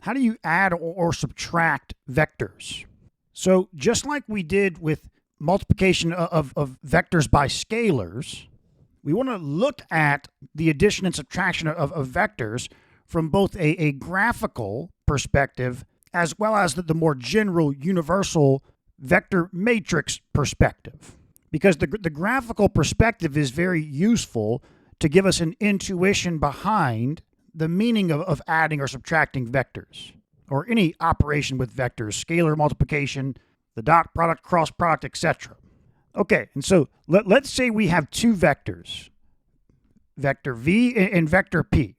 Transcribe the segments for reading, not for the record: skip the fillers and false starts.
how do you add or subtract vectors? So just like we did with multiplication of vectors by scalars, we want to look at the addition and subtraction of vectors from both a graphical perspective as well as the more general universal vector matrix perspective. Because the graphical perspective is very useful to give us an intuition behind the meaning of adding or subtracting vectors, or any operation with vectors, scalar multiplication, the dot product, cross product, etc. Okay, and so let's say we have two vectors, vector v and vector p.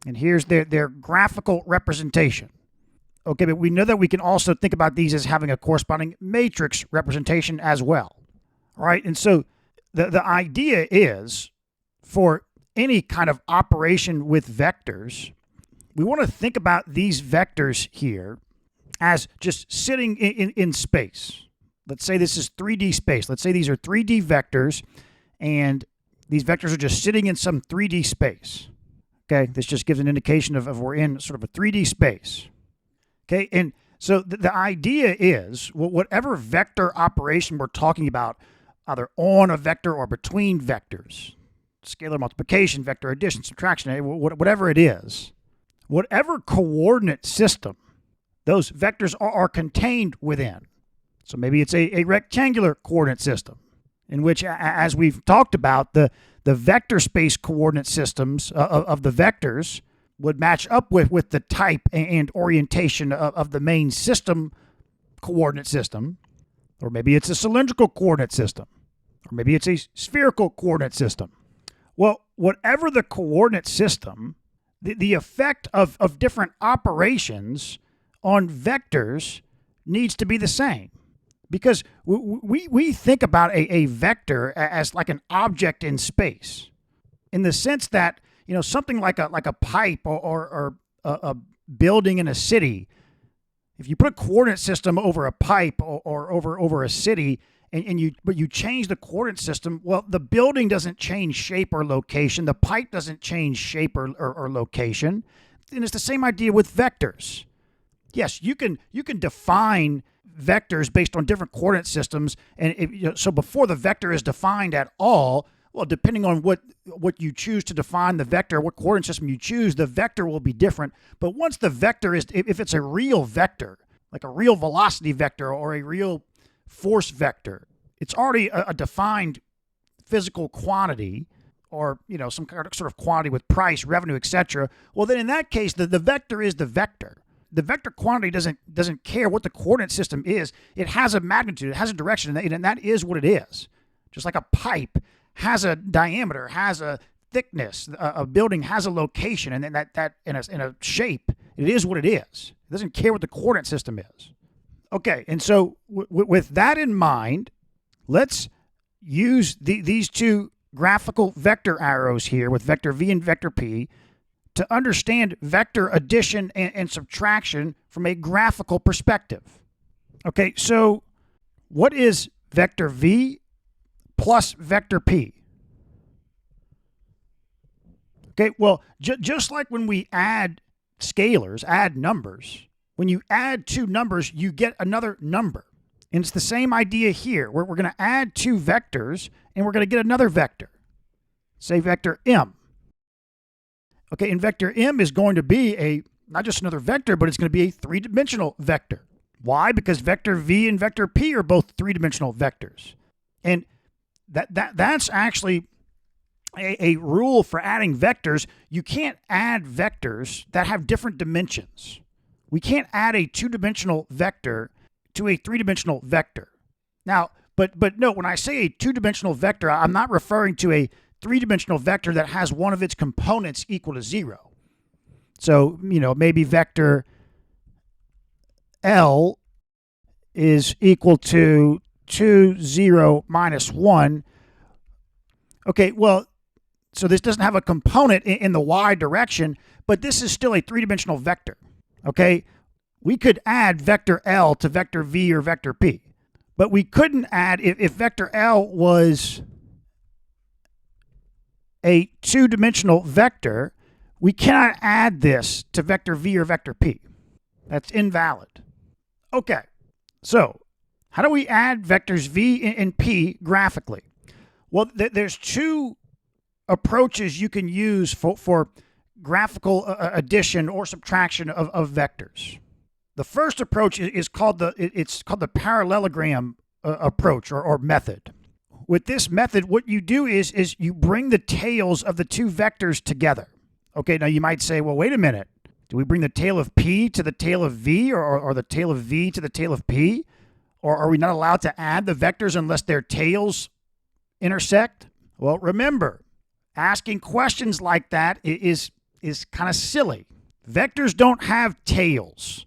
And here's their graphical representation. Okay, but we know that we can also think about these as having a corresponding matrix representation as well. All right, and so the idea is, for any kind of operation with vectors, we want to think about these vectors here as just sitting in space. Let's say this is 3D space. Let's say these are 3D vectors, and these vectors are just sitting in some 3D space. Okay, this just gives an indication of we're in sort of a 3D space. Okay, and so the idea is, whatever vector operation we're talking about, either on a vector or between vectors, scalar multiplication, vector addition, subtraction, whatever it is, whatever coordinate system those vectors are contained within. So maybe it's a rectangular coordinate system, in which, as we've talked about, the vector space coordinate systems of the vectors would match up with the type and orientation of the main system coordinate system. Or maybe it's a cylindrical coordinate system, or maybe it's a spherical coordinate system. Well, whatever the coordinate system, the effect of different operations on vectors needs to be the same. Because we think about a vector as like an object in space, in the sense that, you know, something like a pipe or a building in a city. If you put a coordinate system over a pipe or over a city, but you change the coordinate system, well, the building doesn't change shape or location. The pipe doesn't change shape or location. And it's the same idea with vectors. Yes, you can define vectors based on different coordinate systems, and so before the vector is defined at all, well, depending on what you choose to define the vector, what coordinate system you choose, the vector will be different. But once the vector is, if it's a real vector, like a real velocity vector or a real force vector, it's already a defined physical quantity, or, you know, some kind of sort of quantity with price, revenue, etc. Well, then in that case, the vector is the vector. The vector quantity doesn't care what the coordinate system is. It has a magnitude, it has a direction, and that is what it is. Just like a pipe has a diameter, has a thickness, a building has a location, and then that in a shape, it is what it is. It doesn't care what the coordinate system is. Okay, and so with that in mind, let's use these two graphical vector arrows here with vector v and vector p to understand vector addition and subtraction from a graphical perspective. Okay, so what is vector v plus vector p? Okay, well, just like when we add scalars, add numbers, when you add two numbers, you get another number. And it's the same idea here, where we're going to add two vectors, and we're going to get another vector. Say vector m. Okay, and vector m is going to be not just another vector, but it's going to be a three-dimensional vector. Why? Because vector v and vector p are both three-dimensional vectors. And that's actually a rule for adding vectors. You can't add vectors that have different dimensions. We can't add a two-dimensional vector to a three-dimensional vector. Now, but no, when I say a two-dimensional vector, I'm not referring to a three-dimensional vector that has one of its components equal to 0. So, you know, maybe vector L is equal to 2, 0, minus 1. Okay, well, so this doesn't have a component in the y direction, but this is still a three-dimensional vector. Okay, we could add vector L to vector v or vector p, but we couldn't add, if vector L was a two-dimensional vector, we cannot add this to vector v or vector p. That's invalid. Okay, so how do we add vectors v and p graphically? Well, there's two approaches you can use for graphical addition or subtraction of vectors. The first approach is called the parallelogram approach or method. With this method, what you do is you bring the tails of the two vectors together. Okay, now you might say, well, wait a minute. Do we bring the tail of p to the tail of v or the tail of v to the tail of p? Or are we not allowed to add the vectors unless their tails intersect? Well, remember, asking questions like that is kind of silly. Vectors don't have tails.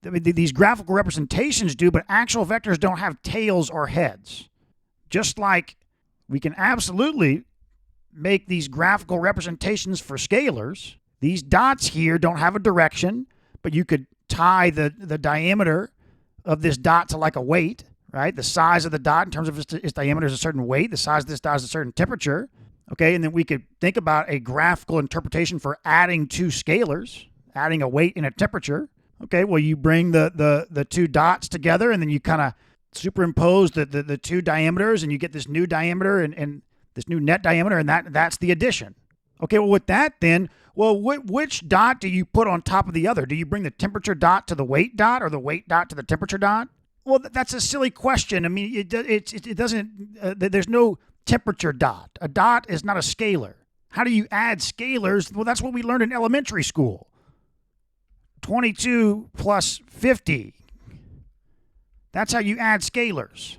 I mean, these graphical representations do, but actual vectors don't have tails or heads. Just like we can absolutely make these graphical representations for scalars. These dots here don't have a direction, but you could tie the diameter of this dot to like a weight, right? The size of the dot in terms of its diameter is a certain weight. The size of this dot is a certain temperature. Okay, and then we could think about a graphical interpretation for adding two scalars, adding a weight and a temperature. Okay, well, you bring the two dots together, and then you kind of superimpose the two diameters, and you get this new diameter and this new net diameter, and that's the addition. Okay, well, with that then, well, which dot do you put on top of the other? Do you bring the temperature dot to the weight dot or the weight dot to the temperature dot? Well, that's a silly question. I mean, it doesn't, there's no temperature dot. A dot is not a scalar. How do you add scalars? Well, that's what we learned in elementary school. 22 plus 50. That's how you add scalars.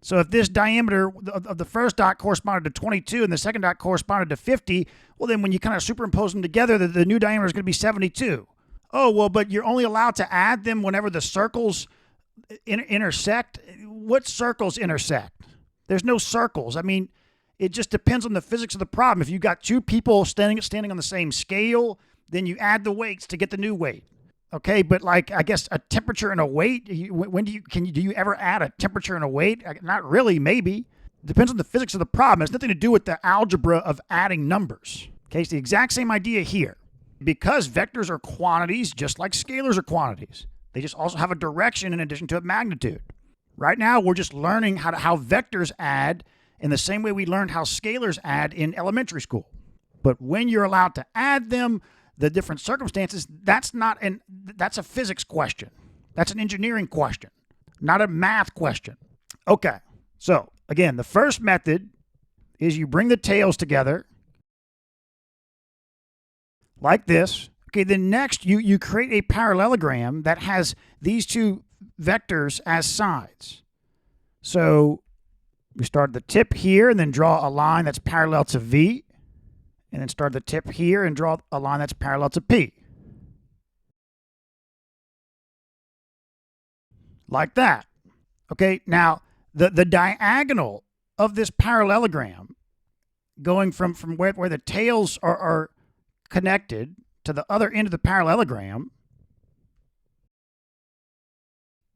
So if this diameter of the first dot corresponded to 22 and the second dot corresponded to 50, well, then when you kind of superimpose them together, the new diameter is going to be 72. Oh, well, but you're only allowed to add them whenever the circles intersect. What circles intersect? There's no circles. I mean, it just depends on the physics of the problem. If you got two people standing on the same scale, then you add the weights to get the new weight. Okay, but like, I guess a temperature and a weight, do you ever add a temperature and a weight? Not really, maybe. It depends on the physics of the problem. It has nothing to do with the algebra of adding numbers. Okay, it's the exact same idea here. Because vectors are quantities, just like scalars are quantities. They just also have a direction in addition to a magnitude. Right now, we're just learning how vectors add in the same way we learned how scalars add in elementary school. But when you're allowed to add them, the different circumstances, that's a physics question. That's an engineering question, not a math question. Okay, so again, the first method is you bring the tails together like this. Okay, then next you create a parallelogram that has these two vectors as sides. So we start the tip here and then draw a line that's parallel to V. And then start the tip here and draw a line that's parallel to P. Like that. Okay, now the diagonal of this parallelogram going from where the tails are connected to the other end of the parallelogram,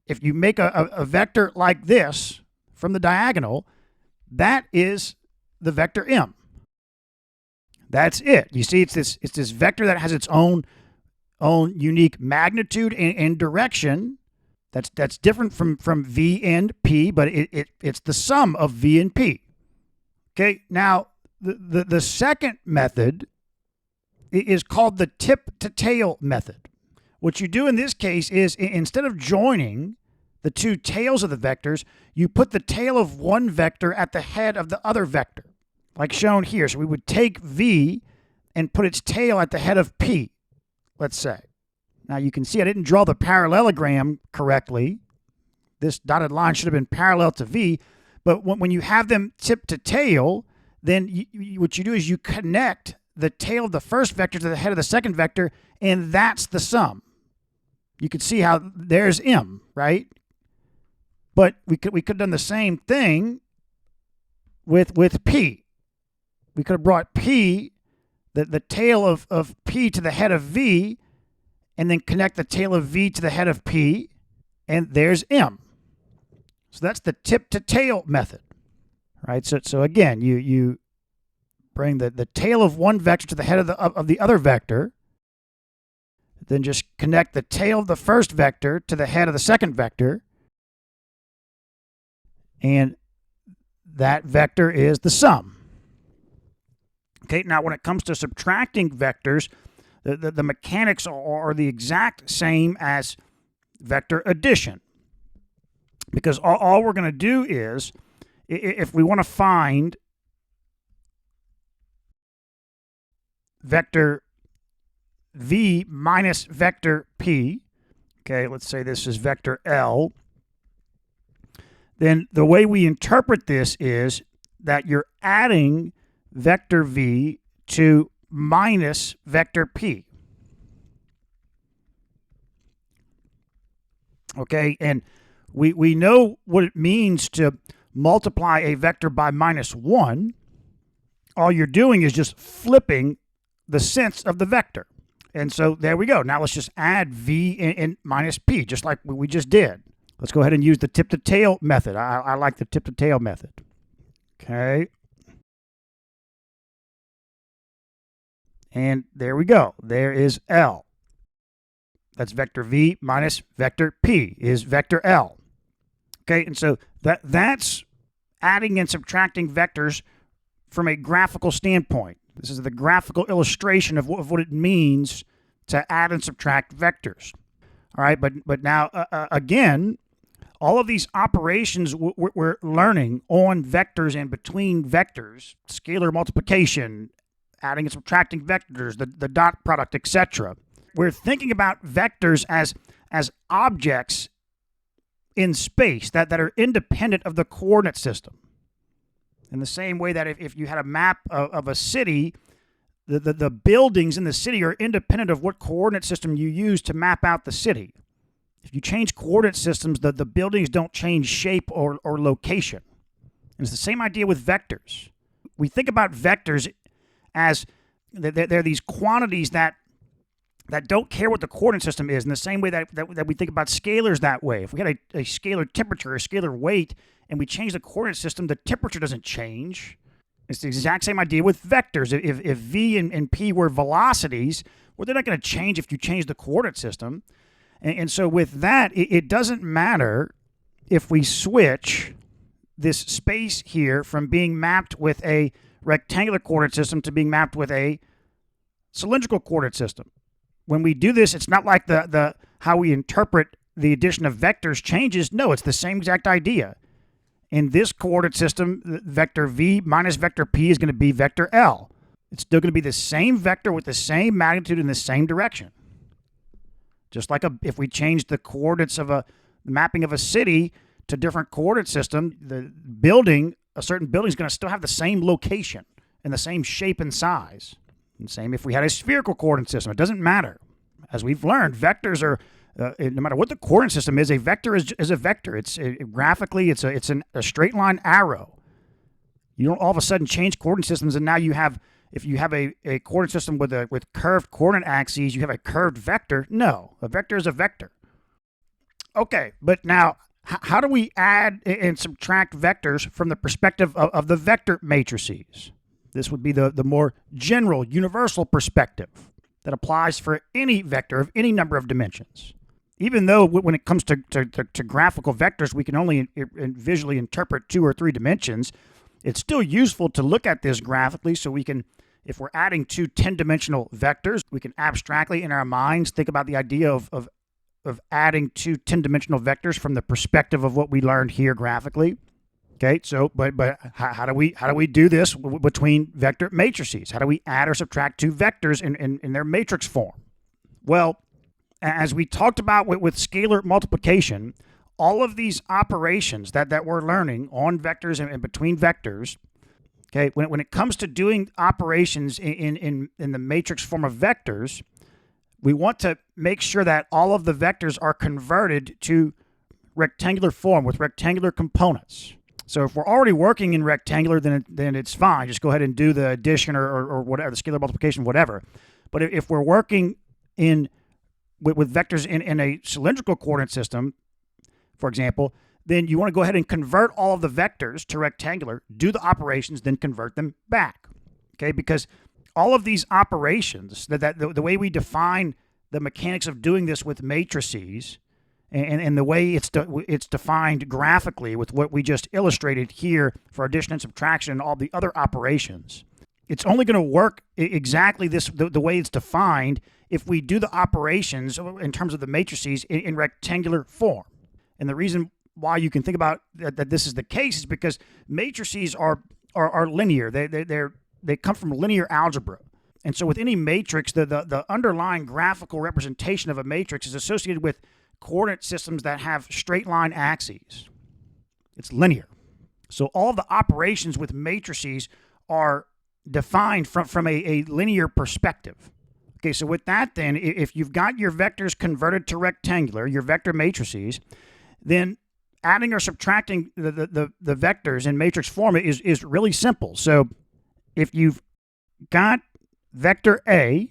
if you make a vector like this from the diagonal, that is the vector M. That's it. You see, it's this vector that has its own unique magnitude and direction. That's different from V and P, but it's the sum of V and P. Okay. Now the second method is called the tip to tail method. What you do in this case is instead of joining the two tails of the vectors, you put the tail of one vector at the head of the other vector, like shown here. So we would take V and put its tail at the head of P, let's say. Now you can see I didn't draw the parallelogram correctly. This dotted line should have been parallel to V, but when you have them tip to tail, then what you do is you connect the tail of the first vector to the head of the second vector, and that's the sum. You can see how there's M, right? But we could have done the same thing with P. We could have brought P, the tail of P to the head of V, and then connect the tail of V to the head of P, and there's M. So that's the tip to tail method, right? So again, you bring the tail of one vector to the head of the other vector, then just connect the tail of the first vector to the head of the second vector, and that vector is the sum. Okay, now when it comes to subtracting vectors, the mechanics are the exact same as vector addition. Because all we're going to do is, if we want to find vector v minus vector p, okay, let's say this is vector L, then the way we interpret this is that you're adding vector v to minus vector p. Okay, and we know what it means to multiply a vector by -1. All you're doing is just flipping the sense of the vector. And so there we go. Now let's just add v in minus p, just like we just did. Let's go ahead and use the tip-to-tail method. I like the tip-to-tail method. Okay. And there we go. There is L. That's vector v minus vector p is vector L. Okay, and so that's adding and subtracting vectors from a graphical standpoint. This is the graphical illustration of what it means to add and subtract vectors. All right, but now, again, all of these operations we're learning on vectors and between vectors, scalar multiplication, adding and subtracting vectors, the dot product, etc. We're thinking about vectors as objects in space that are independent of the coordinate system. In the same way that if you had a map of a city, the buildings in the city are independent of what coordinate system you use to map out the city. If you change coordinate systems, the buildings don't change shape or location. And it's the same idea with vectors. We think about vectors as they're these quantities that don't care what the coordinate system is, in the same way that we think about scalars that way. If we had a scalar temperature, a scalar weight, and we change the coordinate system, the temperature doesn't change. It's the exact same idea with vectors. If v and p were velocities, well, they're not going to change if you change the coordinate system. And so with that, it doesn't matter if we switch this space here from being mapped with a rectangular coordinate system to being mapped with a cylindrical coordinate system. When we do this, it's not like the how we interpret the addition of vectors changes. No, it's the same exact idea. In this coordinate system, vector v minus vector p is going to be vector L. It's still going to be the same vector with the same magnitude in the same direction. Just like if we change the coordinates of the mapping of a city to different coordinate system, a certain building is going to still have the same location and the same shape and size. And same if we had a spherical coordinate system. It doesn't matter. As we've learned, vectors are, no matter what the coordinate system is, a vector is a vector. Graphically, it's a straight line arrow. You don't all of a sudden change coordinate systems, and now you have, if you have a coordinate system with curved coordinate axes, you have a curved vector. No, a vector is a vector. Okay, but now, how do we add and subtract vectors from the perspective of the vector matrices? This would be the more general, universal perspective that applies for any vector of any number of dimensions. Even though when it comes to graphical vectors, we can only visually interpret 2 or 3 dimensions, it's still useful to look at this graphically so we can, if we're adding 2 10-dimensional vectors, we can abstractly in our minds think about the idea of adding 2 10-dimensional vectors from the perspective of what we learned here graphically. Okay, so but how do we do this between vector matrices? How do we add or subtract 2 vectors in their matrix form? Well, as we talked about with scalar multiplication, all of these operations that we're learning on vectors and between vectors, okay, when it comes to doing operations in the matrix form of vectors, we want to make sure that all of the vectors are converted to rectangular form with rectangular components. So if we're already working in rectangular, then it's fine. Just go ahead and do the addition or whatever, the scalar multiplication, whatever. But if we're working with vectors in a cylindrical coordinate system, for example, then you want to go ahead and convert all of the vectors to rectangular, do the operations, then convert them back. Okay, because all of these operations, the way we define the mechanics of doing this with matrices, and the way it's defined graphically with what we just illustrated here for addition and subtraction and all the other operations, it's only going to work exactly the way it's defined if we do the operations in terms of the matrices in rectangular form. And the reason why you can think about that this is the case is because matrices are linear. They come from linear algebra. And so with any matrix, the underlying graphical representation of a matrix is associated with coordinate systems that have straight line axes. It's linear. So all of the operations with matrices are defined from a linear perspective. Okay, so with that then, if you've got your vectors converted to rectangular, your vector matrices, then adding or subtracting the vectors in matrix form is really simple. So if you've got vector A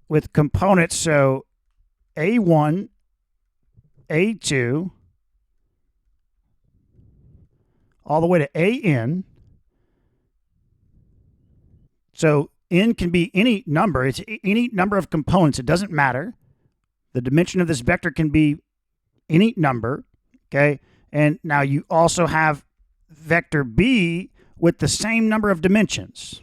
with components, so A1, A2, all the way to AN. So N can be any number. It's any number of components. It doesn't matter. The dimension of this vector can be any number, okay? And now you also have vector B with the same number of dimensions.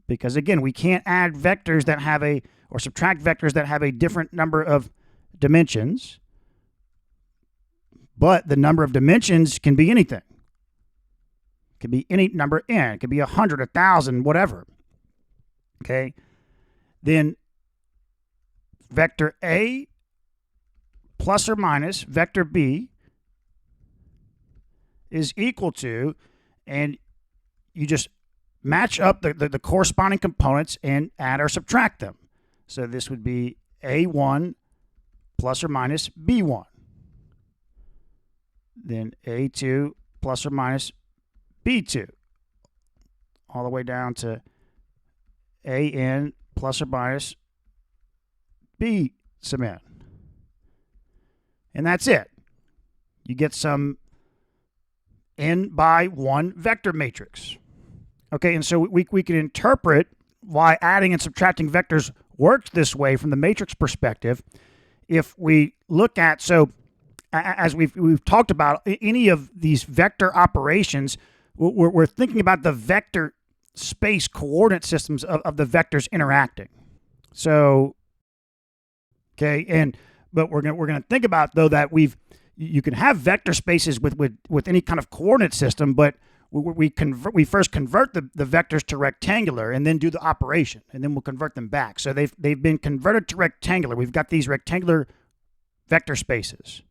Because again, we can't add vectors that have or subtract vectors that have a different number of dimensions. But the number of dimensions can be anything. It can be any number n. It could be 100, 1,000, whatever. Okay? Then vector A plus or minus vector B is equal to, and you just match up the corresponding components and add or subtract them. So this would be A1 plus or minus B1. Then A2 plus or minus B2. All the way down to AN plus or minus B sub n. And that's it. You get some n by 1 vector matrix. Okay, and so we can interpret why adding and subtracting vectors works this way from the matrix perspective if we look at, so as we've talked about, any of these vector operations, we're thinking about the vector space coordinate systems of the vectors interacting. So, okay, but we're gonna think about though that you can have vector spaces with any kind of coordinate system, but we first convert the vectors to rectangular and then do the operation, and then we'll convert them back. So they've been converted to rectangular. We've got these rectangular vector spaces.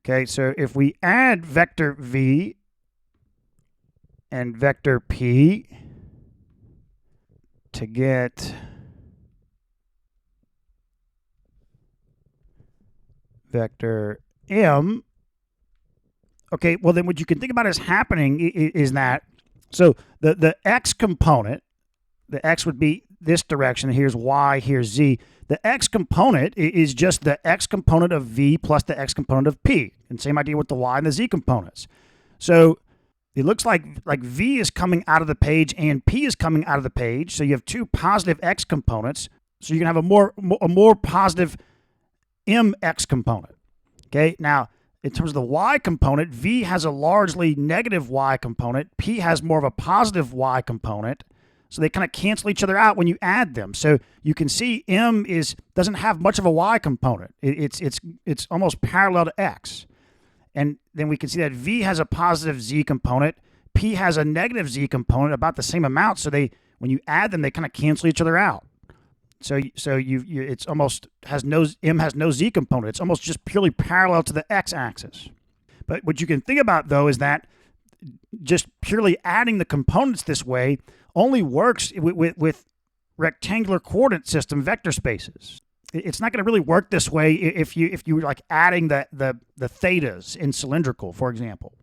Okay, so if we add vector V and vector P to get vector M, okay, well then what you can think about as happening is that, so the X component, the X would be this direction, here's Y, here's Z. The X component is just the X component of V plus the X component of P. And same idea with the Y and the Z components. So it looks like V is coming out of the page and P is coming out of the page. So you have two positive X components. So you can have a more positive MX component. Okay, now in terms of the Y component, V has a largely negative Y component. P has more of a positive Y component. So they kind of cancel each other out when you add them. So you can see M doesn't have much of a Y component. It's almost parallel to X. And then we can see that V has a positive Z component. P has a negative Z component, about the same amount. So when you add them, they kind of cancel each other out. So it's almost M has no Z component. It's almost just purely parallel to the X axis. But what you can think about though is that just purely adding the components this way only works with rectangular coordinate system vector spaces. It's not going to really work this way if you like adding the thetas in cylindrical, for example.